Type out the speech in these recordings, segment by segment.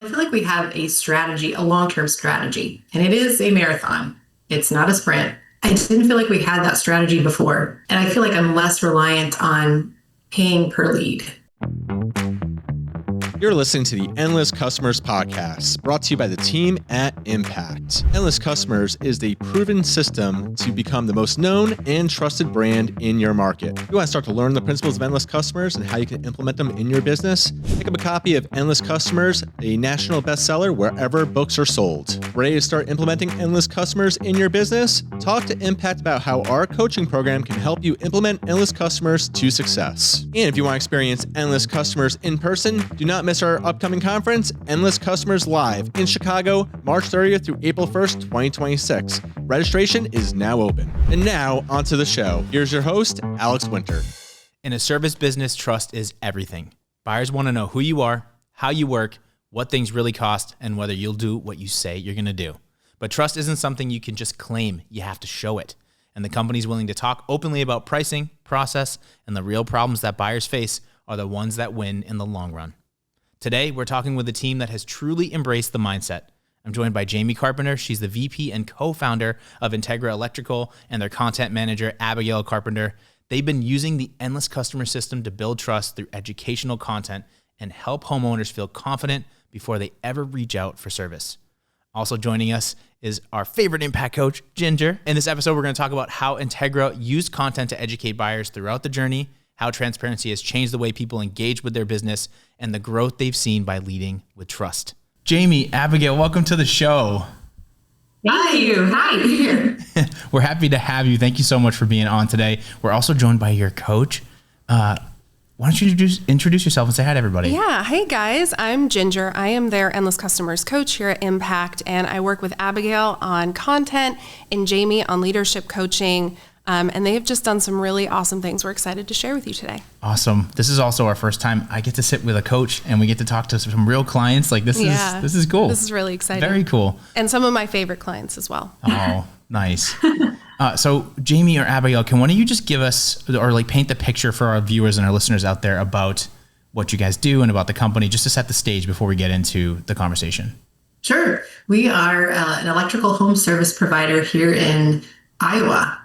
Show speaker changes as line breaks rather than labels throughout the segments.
I feel like we have a strategy, a long-term strategy, and it is a marathon. It's not a sprint. I didn't feel like we had that strategy before, and I feel like I'm less reliant on paying per lead.
You're listening to the Endless Customers podcast, brought to you by the team at Impact. Endless Customers is the proven system to become the most known and trusted brand in your market. If you want to start to learn the principles of Endless Customers and how you can implement them in your business, pick up a copy of Endless Customers, a national bestseller wherever books are sold. Ready to start implementing Endless Customers in your business? Talk to Impact about how our coaching program can help you implement Endless Customers to success. And if you want to experience Endless Customers in person, do not miss our upcoming conference, Endless Customers Live, in Chicago, March 30th through April 1st, 2026. Registration is now open. And now, onto the show. Here's your host, Alex Winter.
In a service business, trust is everything. Buyers want to know who you are, how you work, what things really cost, and whether you'll do what you say you're going to do. But trust isn't something you can just claim. You have to show it. And the companies willing to talk openly about pricing, process, and the real problems that buyers face are the ones that win in the long run. Today, we're talking with a team that has truly embraced the mindset. I'm joined by Jaime Carpenter. She's the VP and co-founder of Integra Electrical and their content manager, Abigail Carpenter. They've been using the Endless Customer System to build trust through educational content and help homeowners feel confident before they ever reach out for service. Also joining us is our favorite impact coach, Ginger. In this episode, we're going to talk about how Integra used content to educate buyers throughout the journey, how transparency has changed the way people engage with their business, and the growth they've seen by leading with trust. Jaime, Abigail, welcome to the show.
Thank you. Hi, here.
We're happy to have you. Thank you so much for being on today. We're also joined by your coach. Why don't you introduce yourself and say hi to everybody?
Yeah. Hey, guys. I'm Ginger. I am their Endless Customers coach here at Impact, and I work with Abigail on content and Jaime on leadership coaching. And they have just done some really awesome things we're excited to share with you today.
Awesome. This is also our first time I get to sit with a coach and we get to talk to some real clients. Like this is cool.
This is really exciting.
Very cool.
And some of my favorite clients as well.
Oh, nice. So Jaime or Abigail, can one of you just give us or like paint the picture for our viewers and our listeners out there about what you guys do and about the company, just to set the stage before we get into the conversation?
Sure. We are an electrical home service provider here in Iowa,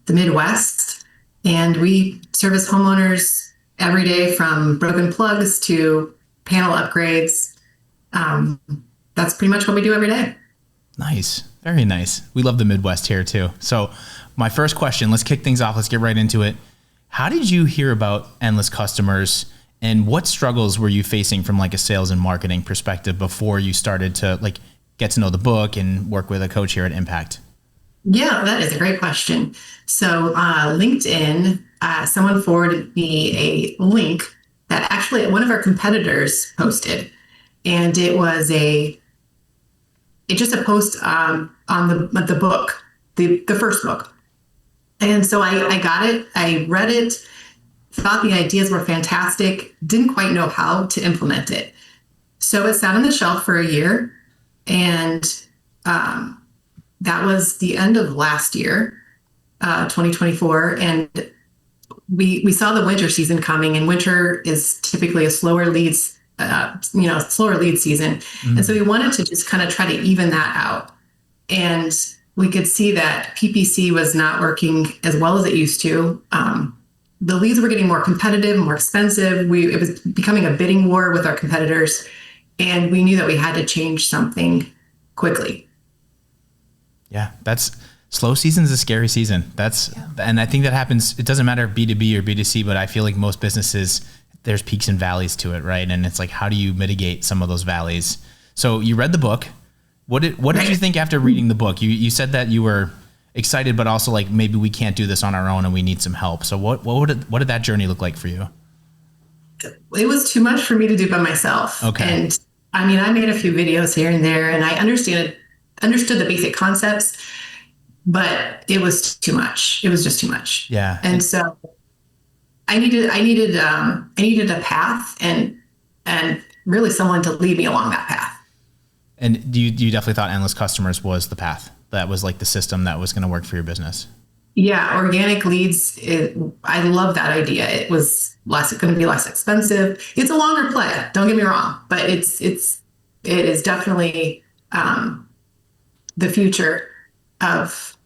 the Midwest, and we service homeowners every day from broken plugs to panel upgrades. That's pretty much what we do every day.
Nice. Very nice. We love the Midwest here too. So my first question, let's kick things off. Let's get right into it. How did you hear about Endless Customers, and what struggles were you facing from like a sales and marketing perspective before you started to like get to know the book and work with a coach here at Impact?
Yeah, that is a great question. So LinkedIn, someone forwarded me a link that actually one of our competitors posted, and it was just a post on the book, the first book. And so I got it, I read it, thought the ideas were fantastic, didn't quite know how to implement it. So it sat on the shelf for a year, and that was the end of last year, 2024. And we saw the winter season coming, and winter is typically a slower lead season. Mm-hmm. And so we wanted to just kind of try to even that out. And we could see that PPC was not working as well as it used to. The leads were getting more competitive, more expensive. It was becoming a bidding war with our competitors. And we knew that we had to change something quickly.
Yeah, that's slow season is a scary season. And I think that happens. It doesn't matter B2B or B2C, but I feel like most businesses, there's peaks and valleys to it, right? And it's like, how do you mitigate some of those valleys? So you read the book. What did you think after reading the book? You said that you were excited, but also like maybe we can't do this on our own and we need some help. So what did that journey look like for you?
It was too much for me to do by myself.
Okay.
And I mean, I made a few videos here and there, and I understood the basic concepts, but it was too much. It was just too much.
Yeah.
And so I needed a path and really someone to lead me along that path.
And you definitely thought Endless Customers was the path. That was like the system that was going to work for your business.
Yeah. Organic leads. I love that idea. It was going to be less expensive. It's a longer play. Don't get me wrong, but it's it is definitely the future of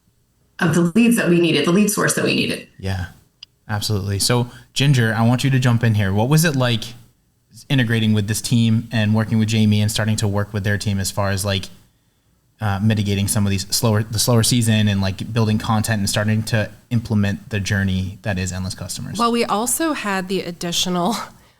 the leads that we needed, the lead source that we needed.
Yeah, absolutely. So Ginger, I want you to jump in here. What was it like integrating with this team and working with Jamie and starting to work with their team as far as like mitigating some of the slower season and like building content and starting to implement the journey that is Endless Customers?
Well, we also had the additional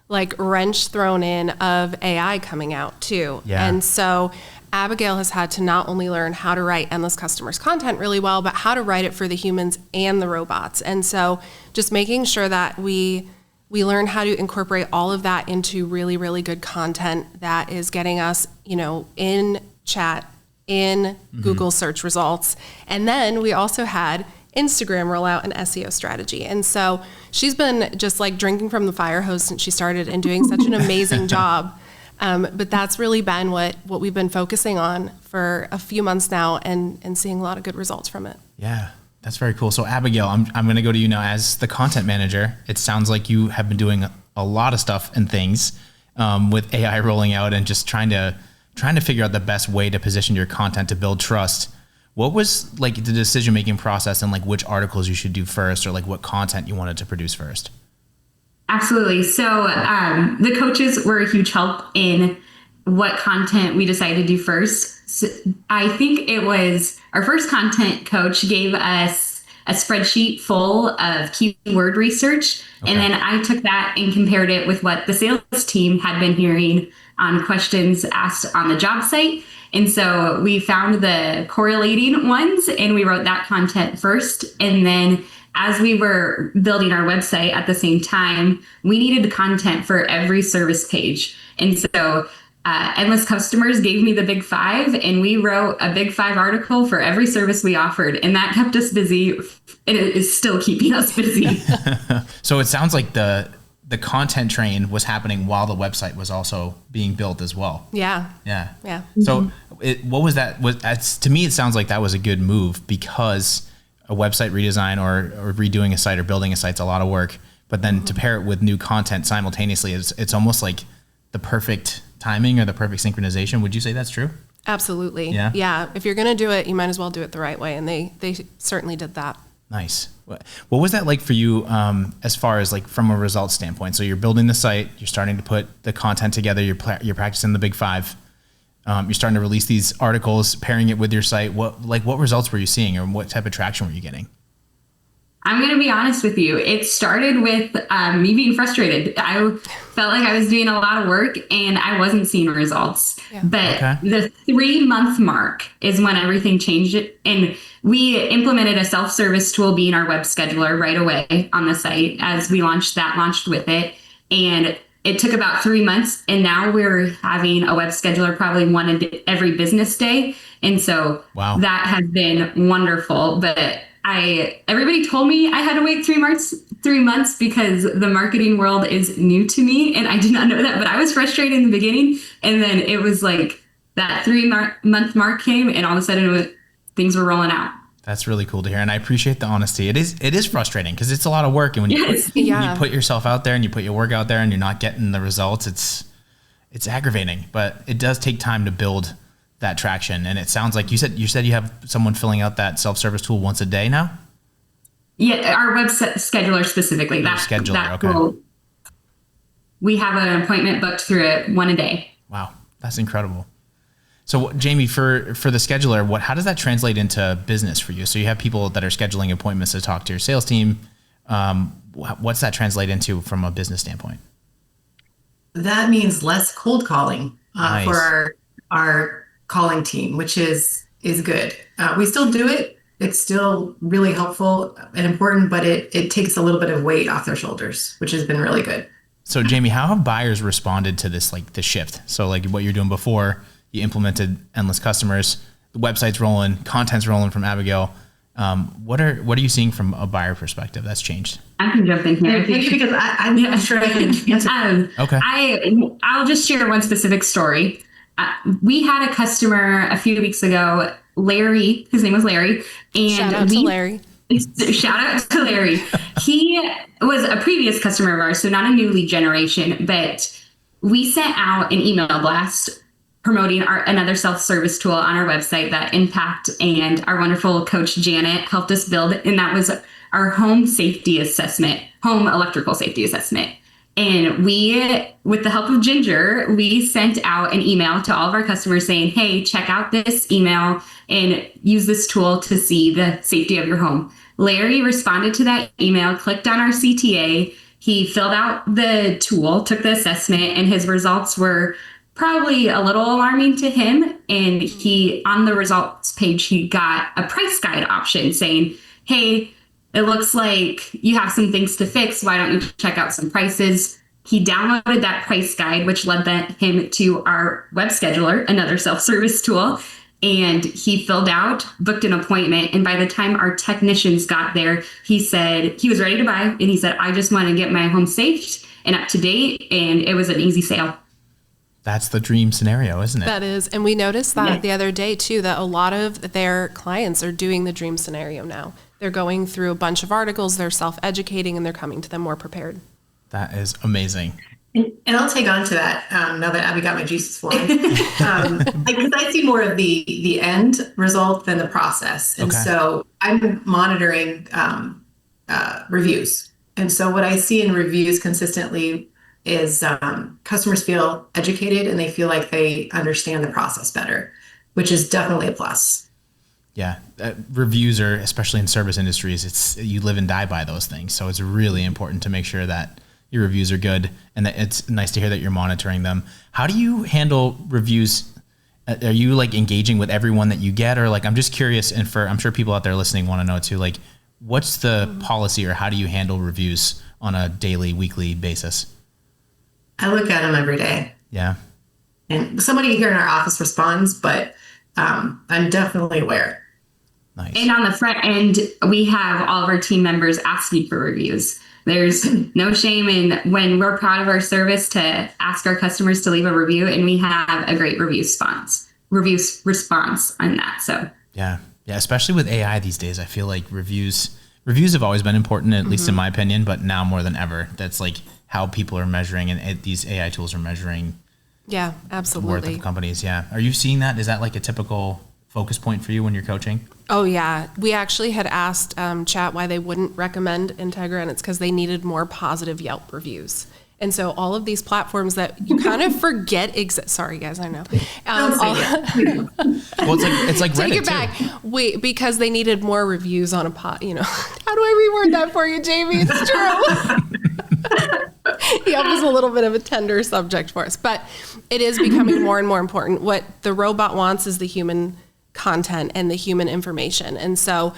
like wrench thrown in of AI coming out too.
Yeah.
And so Abigail has had to not only learn how to write Endless Customers content really well, but how to write it for the humans and the robots. And so just making sure that we learn how to incorporate all of that into really, really good content that is getting us, in chat, in Google search results. And then we also had Instagram rollout and SEO strategy. And so she's been just like drinking from the fire hose since she started and doing such an amazing job. But that's really been what we've been focusing on for a few months now and seeing a lot of good results from it.
Yeah, that's very cool. So Abigail, I'm going to go to you now as the content manager. It sounds like you have been doing a lot of stuff and things with AI rolling out and just trying to figure out the best way to position your content to build trust. What was like the decision-making process and like which articles you should do first or like what content you wanted to produce first?
Absolutely. So the coaches were a huge help in what content we decided to do first. So I think it was our first content coach gave us a spreadsheet full of keyword research. Okay. And then I took that and compared it with what the sales team had been hearing on questions asked on the job site. And so we found the correlating ones and we wrote that content first. And then as we were building our website at the same time, we needed content for every service page. And so Endless Customers gave me the Big Five, and we wrote a Big Five article for every service we offered. And that kept us busy, and it is still keeping us busy.
So it sounds like the content train was happening while the website was also being built as well.
Yeah.
So what was that? To me, it sounds like that was a good move because a website redesign or redoing a site or building a site's a lot of work, but then to pair it with new content simultaneously, it's almost like the perfect timing or the perfect synchronization. Would you say that's true?
Absolutely.
Yeah.
If you're going to do it, you might as well do it the right way. And they certainly did that.
Nice. What was that like for you as far as like from a results standpoint? So you're building the site, you're starting to put the content together, you're practicing the Big Five. You're starting to release these articles, pairing it with your site. What results were you seeing or what type of traction were you getting?
I'm going to be honest with you. It started with me being frustrated. I felt like I was doing a lot of work and I wasn't seeing results. Yeah. But the 3-month mark is when everything changed. And we implemented a self-service tool being our web scheduler right away on the site as we launched with it. And it took about 3 months, and now we're having a web scheduler probably one every business day. And so that has been wonderful. But everybody told me I had to wait 3 months because the marketing world is new to me, and I did not know that. But I was frustrated in the beginning, and then it was like that 3-month mark came, and all of a sudden things were rolling out.
That's really cool to hear, and I appreciate the honesty. It is frustrating because it's a lot of work, and when you put yourself out there and you put your work out there and you're not getting the results, it's aggravating. But it does take time to build that traction, and it sounds like you said you have someone filling out that self-service tool once a day now.
Yeah, our web scheduler specifically.
Okay.
We have an appointment booked through it one a day.
Wow, that's incredible. So Jamie, for the scheduler, how does that translate into business for you? So you have people that are scheduling appointments to talk to your sales team. What's that translate into from a business standpoint?
That means less cold calling
Nice.
for our calling team, which is good. We still do it. It's still really helpful and important, but it takes a little bit of weight off their shoulders, which has been really good.
So Jamie, how have buyers responded to this, like the shift? So like what you're doing before, you implemented Endless Customers, the website's rolling, content's rolling from Abigail. What are you seeing from a buyer perspective that's changed?
I can jump in here
because I'm not sure I can answer.
Okay.
I'll just share one specific story. We had a customer a few weeks ago, Larry. His name was Larry, and
shout out to Larry.
Shout out to Larry. He was a previous customer of ours, so not a new lead generation, but we sent out an email blast promoting another self-service tool on our website that Impact and our wonderful coach Janet helped us build. And that was our home electrical safety assessment. And we, with the help of Ginger, we sent out an email to all of our customers saying, hey, check out this email and use this tool to see the safety of your home. Larry responded to that email, clicked on our CTA. He filled out the tool, took the assessment, and his results were probably a little alarming to him. And on the results page, he got a price guide option saying, hey, it looks like you have some things to fix. Why don't you check out some prices? He downloaded that price guide, which led him to our web scheduler, another self-service tool. And he booked an appointment. And by the time our technicians got there, he said he was ready to buy. And he said, I just want to get my home safe and up to date. And it was an easy sale.
That's the dream scenario, isn't it?
That is. And we noticed that the other day too, that a lot of their clients are doing the dream scenario now. They're going through a bunch of articles, they're self-educating, and they're coming to them more prepared.
That is amazing.
And I'll take on to that now that Abby got my juices flowing. Because I see more of the end result than the process. And so I'm monitoring reviews. And so what I see in reviews consistently is customers feel educated and they feel like they understand the process better, which is definitely a plus.
Yeah. Reviews are, especially in service industries, you live and die by those things. So it's really important to make sure that your reviews are good and that it's nice to hear that you're monitoring them. How do you handle reviews? Are you like engaging with everyone that you get, or like, I'm just curious, and I'm sure people out there listening want to know too, like what's the policy or how do you handle reviews on a daily, weekly basis?
I look at them every day.
Yeah.
And somebody here in our office responds, but I'm definitely aware.
Nice.
And on the front end, we have all of our team members asking for reviews. There's no shame in when we're proud of our service to ask our customers to leave a review, and we have a great review response on that. So
yeah, especially with AI these days, I feel like reviews have always been important, at least in my opinion, but now more than ever, that's like how people are measuring, and these AI tools are measuring.
Yeah, absolutely.
Worth of companies. Yeah. Are you seeing that? Is that like a typical focus point for you when you're coaching?
Oh yeah. We actually had asked chat why they wouldn't recommend Integra, and it's because they needed more positive Yelp reviews. And so all of these platforms that you kind of forget exist. Sorry guys, I know.
Well, it's like Reddit.
Take it back. Wait, because they needed more reviews on a how do I reword that for you, Jamie? It's true. Yelp is a little bit of a tender subject for us, but it is becoming more and more important. What the robot wants is the human content and the human information. And so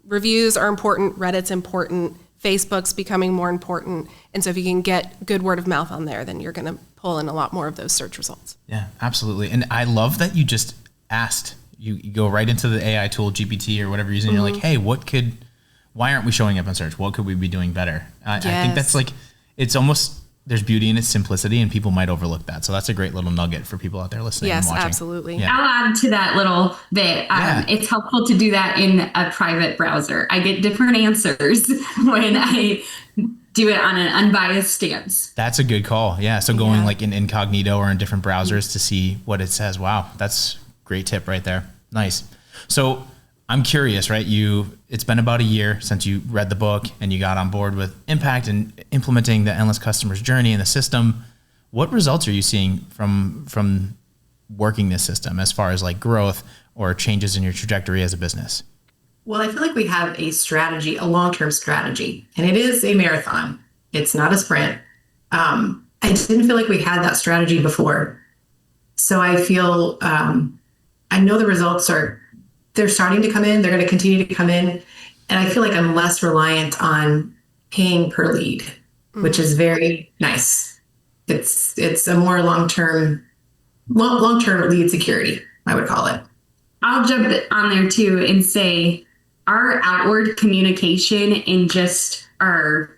reviews are important, Reddit's important, Facebook's becoming more important. And so if you can get good word of mouth on there, then you're going to pull in a lot more of those search results.
Yeah, absolutely. And I love that you just asked, you go right into the AI tool, GPT or whatever you're using. You're like, hey, why aren't we showing up on search? What could we be doing better? I think that's like, it's almost, there's beauty in its simplicity, and people might overlook that. So that's a great little nugget for people out there listening and watching.
Yes, absolutely.
Yeah.
I'll add to that little bit. It's helpful to do that in a private browser. I get different answers when I do it on an unbiased stance.
That's a good call. Yeah. So going like in incognito or in different browsers to see what it says. Wow. That's a great tip right there. Nice. So I'm curious, right? It's been about a year since you read the book and you got on board with Impact and implementing the Endless Customer's Journey in the system. What results are you seeing from working this system as far as like growth or changes in your trajectory as a business?
Well, I feel like we have a strategy, a long-term strategy, and it is a marathon. It's not a sprint. I didn't feel like we had that strategy before. So I feel, I know the results they're starting to come in. They're going to continue to come in. And I feel like I'm less reliant on paying per lead, which is very nice. It's a more long-term lead security, I would call it.
I'll jump on there too and say our outward communication and just our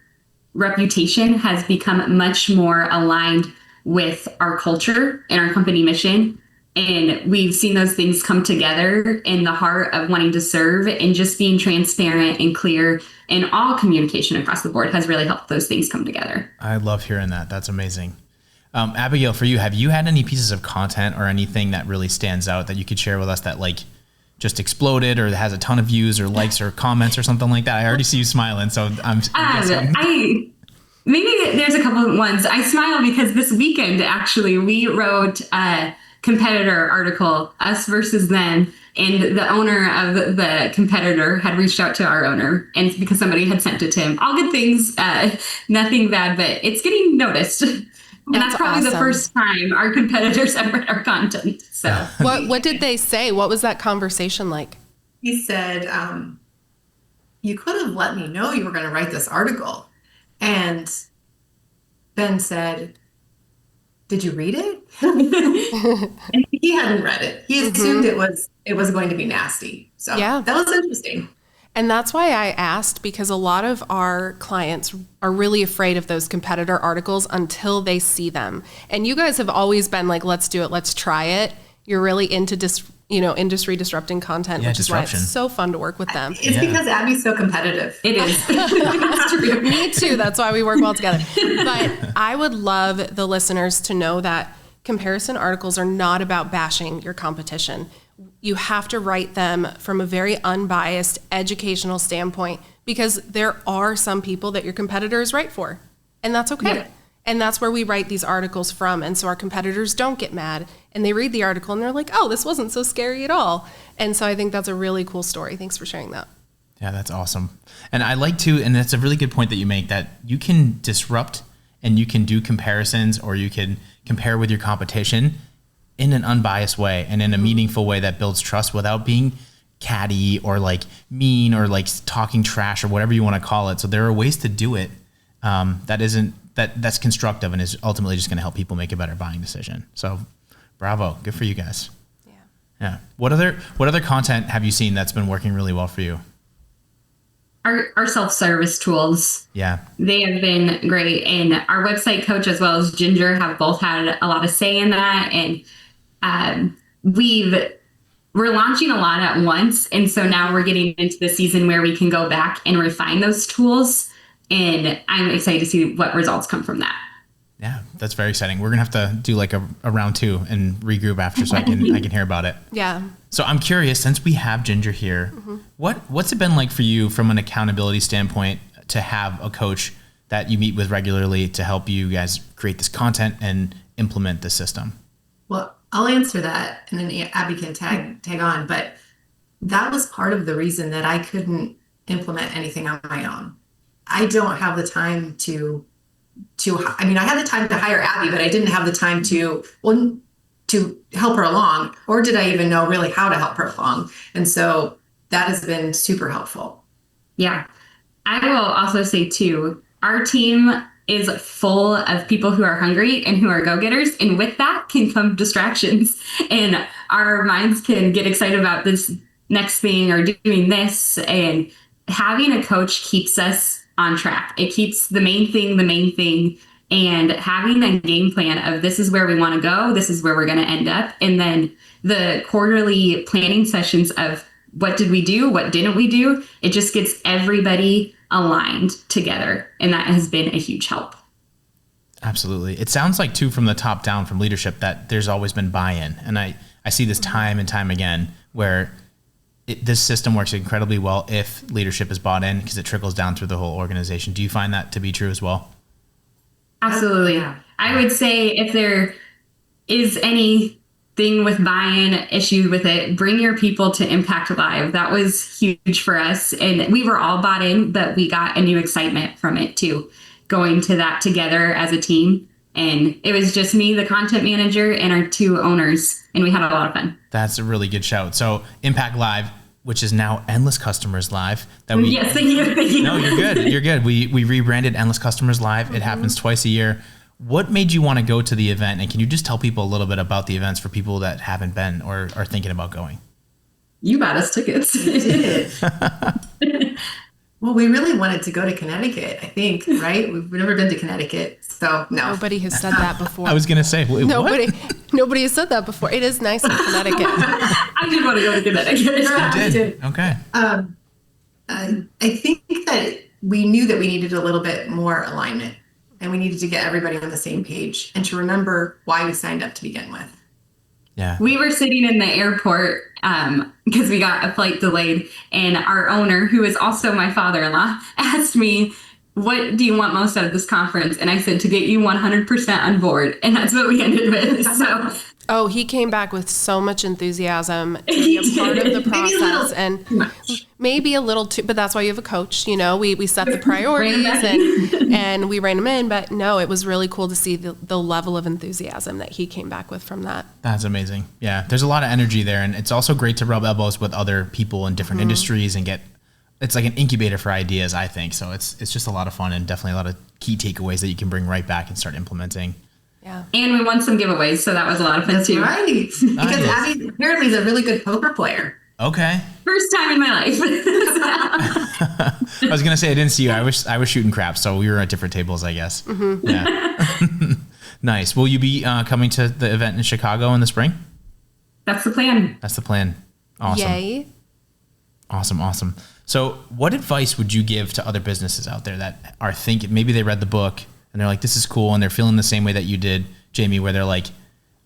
reputation has become much more aligned with our culture and our company mission. And we've seen those things come together in the heart of wanting to serve, and just being transparent and clear in all communication across the board has really helped those things come together.
I love hearing that. That's amazing. Abigail, for you, have you had any pieces of content or anything that really stands out that you could share with us that like just exploded or has a ton of views or likes or comments or something like that? I already see you smiling, so I'm guessing.
Maybe there's a couple of ones. I smile because this weekend, actually, we wrote a competitor article, us versus them, and the owner of the competitor had reached out to our owner, and it's because somebody had sent it to him. All good things, nothing bad, but it's getting noticed. And that's probably awesome. The first time our competitors have read our content. So,
what did they say? What was that conversation like?
He said, you could have let me know you were going to write this article. And Ben said, did you read it? And he hadn't read it. He assumed it was going to be nasty. So that was interesting.
And that's why I asked, because a lot of our clients are really afraid of those competitor articles until they see them. And you guys have always been like, let's do it, let's try it. You're really into industry disrupting content, which
disruption.
is why it's so fun to work with them.
It's because Abby's so competitive.
It is.
Me too. That's why we work well together. But I would love the listeners to know that comparison articles are not about bashing your competition. You have to write them from a very unbiased educational standpoint, because there are some people that your competitors write for, and that's okay. Yeah. And that's where we write these articles from. And so our competitors don't get mad and they read the article and they're like, oh, this wasn't so scary at all. And so I think that's a really cool story. Thanks for sharing that.
Yeah, that's awesome. And I like to, and that's a really good point that you make, that you can disrupt and you can do comparisons, or you can compare with your competition in an unbiased way and in a meaningful way that builds trust without being catty or like mean or like talking trash or whatever you want to call it. So there are ways to do it that's constructive and is ultimately just going to help people make a better buying decision. So bravo. Good for you guys. Yeah. What other content have you seen that's been working really well for you?
Our self-service tools. Yeah. They have been great. And our website coach as well as Ginger have both had a lot of say in that. And we're launching a lot at once. And so now we're getting into the season where we can go back and refine those tools. And I'm excited to see what results come from that.
Yeah, that's very exciting. We're gonna have to do like a round 2 and regroup after, so I can hear about it.
Yeah.
So I'm curious, since we have Ginger here, what's it been like for you from an accountability standpoint to have a coach that you meet with regularly to help you guys create this content and implement the system?
Well, I'll answer that, and then Abby can tag on. But that was part of the reason that I couldn't implement anything on my own. I don't have the time I had the time to hire Abby, but I didn't have the time to help her along, or did I even know really how to help her along? And so that has been super helpful.
Yeah. I will also say too, our team is full of people who are hungry and who are go-getters. And with that can come distractions, and our minds can get excited about this next thing or doing this. And having a coach keeps us on track. It keeps the main thing, and having a game plan of this is where we want to go, this is where we're going to end up. And then the quarterly planning sessions of what did we do, what didn't we do, it just gets everybody aligned together. And that has been a huge help.
Absolutely. It sounds like too, from the top down, from leadership, that there's always been buy-in. And I see this time and time again where this system works incredibly well if leadership is bought in, because it trickles down through the whole organization. Do you find that to be true as well?
Absolutely. I would say if there is anything with buy-in, issues with it, bring your people to Impact Live. That was huge for us. And we were all bought in, but we got a new excitement from it too, going to that together as a team. And it was just me, the content manager, and our 2 owners, and we had a lot of fun. That's
a really good shout. So Impact Live, which is now Endless Customers Live.
Yes, thank you.
No, you're good. You're good. We rebranded Endless Customers Live. It happens twice a year. What made you want to go to the event? And can you just tell people a little bit about the events for people that haven't been or are thinking about going?
You bought us tickets.
Well, we really wanted to go to Connecticut, I think, right? We've never been to Connecticut, so no.
Nobody has said that before.
I was going to say,
nobody has said that before. It is nice in Connecticut.
I did want to go to Connecticut.
You did? Okay.
I think that we knew that we needed a little bit more alignment. and we needed to get everybody on the same page and to remember why we signed up to begin with.
Yeah.
We were sitting in the airport because we got a flight delayed, and our owner, who is also my father-in-law, asked me, what do you want most out of this conference? And I said, to get you 100% on board. And that's what we ended with. So,
Oh, he came back with so much enthusiasm to be a part of the process, and maybe a little too, but that's why you have a coach. You know, we set the priorities and we rein him in, but no, it was really cool to see the level of enthusiasm that he came back with from that.
That's amazing. Yeah. There's a lot of energy there, and it's also great to rub elbows with other people in different industries and it's like an incubator for ideas, I think. So it's just a lot of fun and definitely a lot of key takeaways that you can bring right back and start implementing.
Yeah.
and we won some giveaways, so that was a lot of fun too.
Right. Because Abby apparently is a really good poker player.
Okay.
First time in my life.
I was going to say, I didn't see you. I was shooting craps, so we were at different tables, I guess. Yeah. Nice. Will you be coming to the event in Chicago in the spring?
That's the plan.
That's the plan. Awesome.
Yay.
Awesome. So what advice would you give to other businesses out there that are thinking, maybe they read the book and they're like, this is cool, and they're feeling the same way that you did, Jamie, where they're like,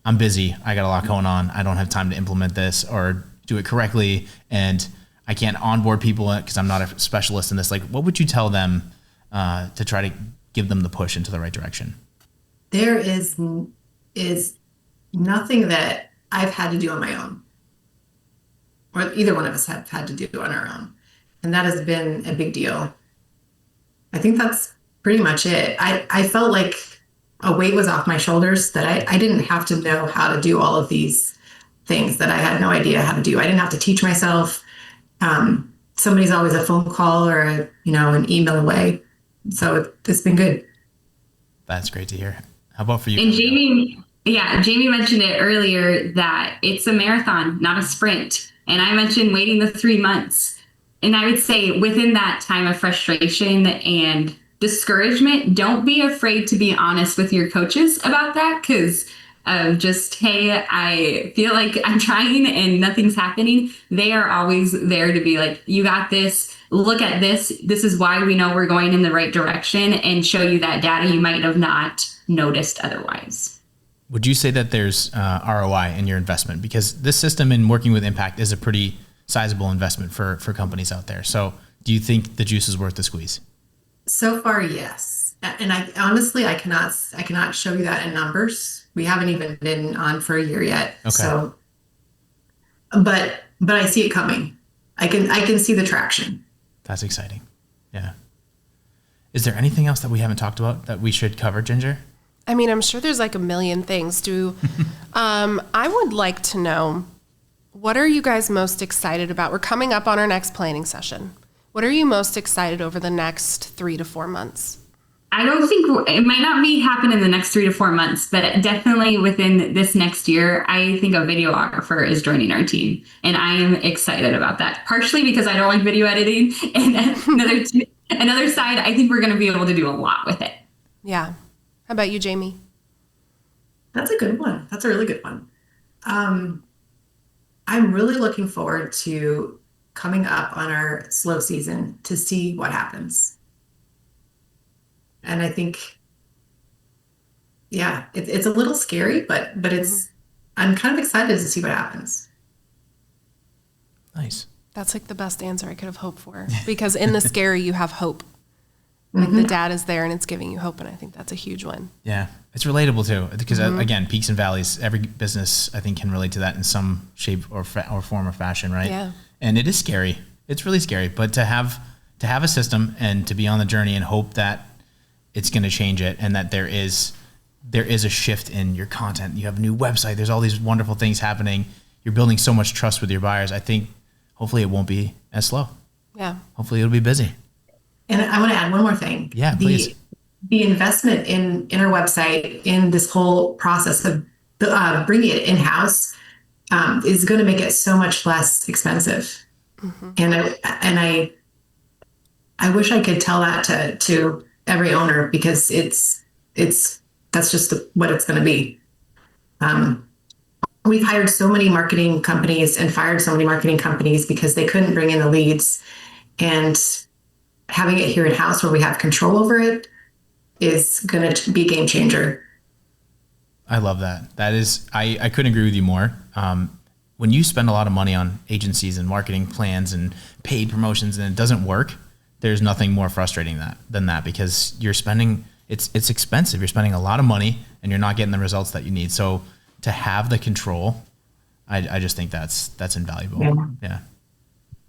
I'm busy, I got a lot going on, I don't have time to implement this or do it correctly, and I can't onboard people because I'm not a specialist in this. Like, what would you tell them to try to give them the push into the right direction?
There is nothing that I've had to do on my own, or either one of us have had to do on our own. And that has been a big deal. I think that's pretty much it. I felt like a weight was off my shoulders, that I didn't have to know how to do all of these things that I had no idea how to do. I didn't have to teach myself. Somebody's always a phone call or an email away. So it's been good.
That's great to hear. How about for you?
And Jamie mentioned it earlier that it's a marathon, not a sprint. And I mentioned waiting the 3 months. And I would say within that time of frustration and discouragement, don't be afraid to be honest with your coaches about that, because of just, hey, I feel like I'm trying and nothing's happening. They are always there to be like, you got this, look at this. This is why we know we're going in the right direction, and show you that data you might have not noticed otherwise.
Would you say that there's ROI in your investment? Because this system in working with Impact is a pretty sizable investment for companies out there. So do you think the juice is worth the squeeze?
So far, yes. And I honestly, I cannot show you that in numbers. We haven't even been on for a year yet. Okay. So, but I see it coming. I can see the traction.
That's exciting. Yeah. Is there anything else that we haven't talked about that we should cover, Ginger?
I mean, I'm sure there's like a million things. I would like to know, what are you guys most excited about? We're coming up on our next planning session. What are you most excited over the next 3 to 4 months?
I don't think it might not be happen in the next 3 to 4 months, but definitely within this next year, I think a videographer is joining our team, and I am excited about that. Partially because I don't like video editing, and another side, I think we're going to be able to do a lot with it.
Yeah. How about you, Jamie?
That's a good one. That's a really good one. I'm really looking forward to coming up on our slow season to see what happens. And I think, it's a little scary, but I'm kind of excited to see what happens.
Nice.
That's like the best answer I could have hoped for, because in the scary, you have hope. Like the data's there and it's giving you hope. And I think that's a huge one.
Yeah. It's relatable too, because again, peaks and valleys, every business I think can relate to that in some shape or form or fashion. Right.
Yeah.
And it is scary. It's really scary, but to have a system and to be on the journey and hope that it's going to change it, and that there is a shift in your content. You have a new website. There's all these wonderful things happening. You're building so much trust with your buyers. I think hopefully it won't be as slow.
Yeah.
Hopefully it'll be busy.
And I want to add one more thing.
Yeah, please.
The investment in our website, in this whole process of bringing it in-house, is going to make it so much less expensive. Mm-hmm. And I wish I could tell that to every owner, because that's just what it's going to be. We've hired so many marketing companies and fired so many marketing companies because they couldn't bring in the leads, and having it here in-house where we have control over it, is going to be a game changer.
I love that. That is, I couldn't agree with you more. When you spend a lot of money on agencies and marketing plans and paid promotions and it doesn't work, there's nothing more frustrating than that because you're spending, it's expensive. You're spending a lot of money and you're not getting the results that you need. So to have the control, I just think that's invaluable. Yeah.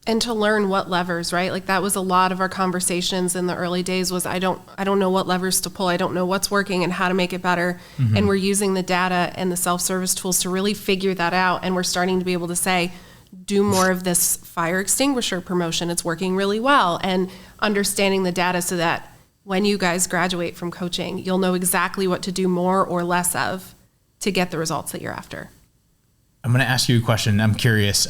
And to learn what levers, right? Like that was a lot of our conversations in the early days was I don't know what levers to pull. I don't know what's working and how to make it better. Mm-hmm. And we're using the data and the self-service tools to really figure that out. And we're starting to be able to say, do more of this fire extinguisher promotion. It's working really well. And understanding the data so that when you guys graduate from coaching, you'll know exactly what to do more or less of to get the results that you're after.
I'm going to ask you a question. I'm curious.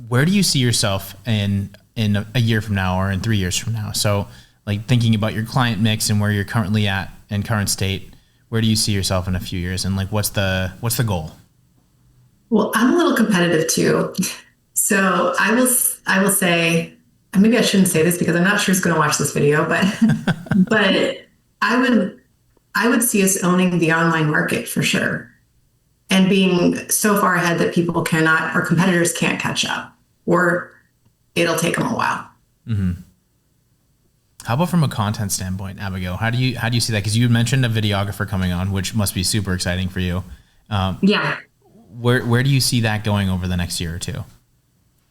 Where do you see yourself in a year from now or in 3 years from now? So like thinking about your client mix and where you're currently at in current state, where do you see yourself in a few years? And like, what's the goal?
Well, I'm a little competitive too. So I will say, and maybe I shouldn't say this because I'm not sure who's going to watch this video, but I would see us owning the online market for sure. And being so far ahead that people cannot, or competitors can't catch up, or it'll take them a while.
Mm-hmm. How about from a content standpoint, Abigail? How do you see that? Because you mentioned a videographer coming on, which must be super exciting for you.
Yeah.
Where do you see that going over the next year or two?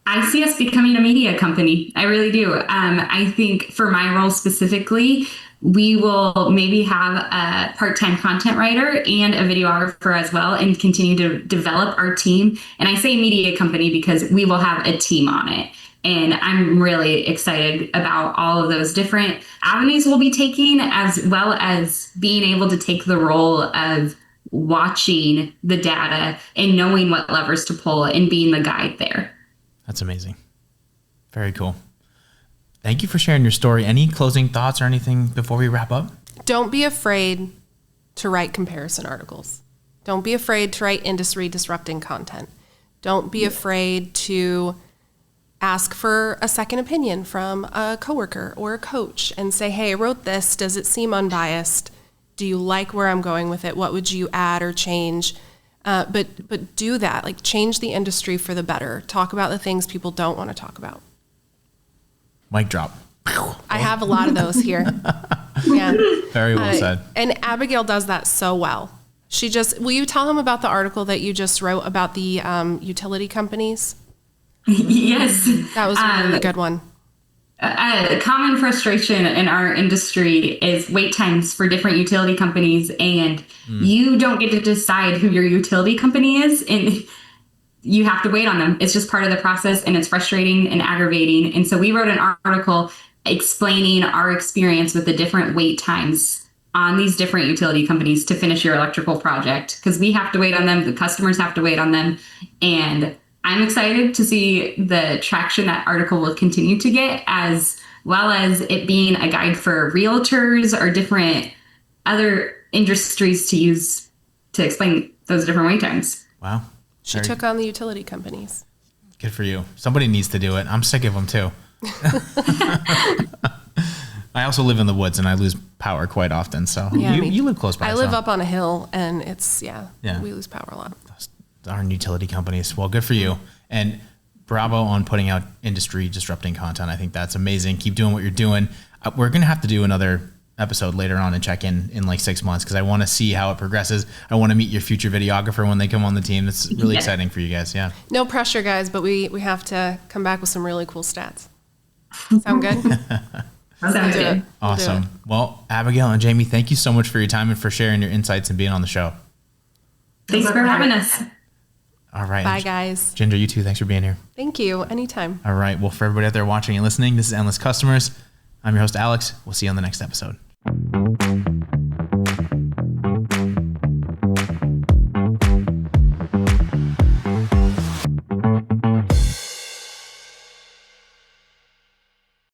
I see us becoming a media company. I really do. I think for my role specifically, we will maybe have a part-time content writer and a videographer as well and continue to develop our team. And I say media company because we will have a team on it. And I'm really excited about all of those different avenues we'll be taking, as well as being able to take the role of watching the data and knowing what levers to pull and being the guide there.
That's amazing. Very cool. Thank you for sharing your story. Any closing thoughts or anything before we wrap up?
Don't be afraid to write comparison articles. Don't be afraid to write industry disrupting content. Don't be afraid to ask for a second opinion from a coworker or a coach and say, hey, I wrote this. Does it seem unbiased? Do you like where I'm going with it? What would you add or change? But do that. Like change the industry for the better. Talk about the things people don't want to talk about.
Mic drop.
I have a lot of those here. Yeah.
Very well said.
And Abigail does that so well. Will you tell him about the article that you just wrote about the utility companies?
Yes.
That was a really good one.
A common frustration in our industry is wait times for different utility companies, and you don't get to decide who your utility company is, and you have to wait on them. It's just part of the process, and it's frustrating and aggravating. And so we wrote an article explaining our experience with the different wait times on these different utility companies to finish your electrical project, because we have to wait on them, the customers have to wait on them, and I'm excited to see the traction that article will continue to get, as well as it being a guide for realtors or different other industries to use to explain those different wait times.
Wow.
She took on the utility companies.
Good for you. Somebody needs to do it. I'm sick of them too. I also live in the woods and I lose power quite often. So you live close by.
I live up on a hill and it's, we lose power a lot.
Darn utility companies. Well, good for you. And bravo on putting out industry disrupting content. I think that's amazing. Keep doing what you're doing. We're going to have to do another episode later on and check in like 6 months because I want to see how it progresses. I want to meet your future videographer when they come on the team. It's really exciting for you guys. Yeah.
No pressure, guys, but we have to come back with some really cool stats. Sound good?
Sounds good.
Awesome. Well, Abigail and Jamie, thank you so much for your time and for sharing your insights and being on the show.
Thanks for having us.
All right.
Bye, guys.
Ginger, you too. Thanks for being here.
Thank you. Anytime.
All right. Well, for everybody out there watching and listening, this is Endless Customers. I'm your host, Alex. We'll see you on the next episode.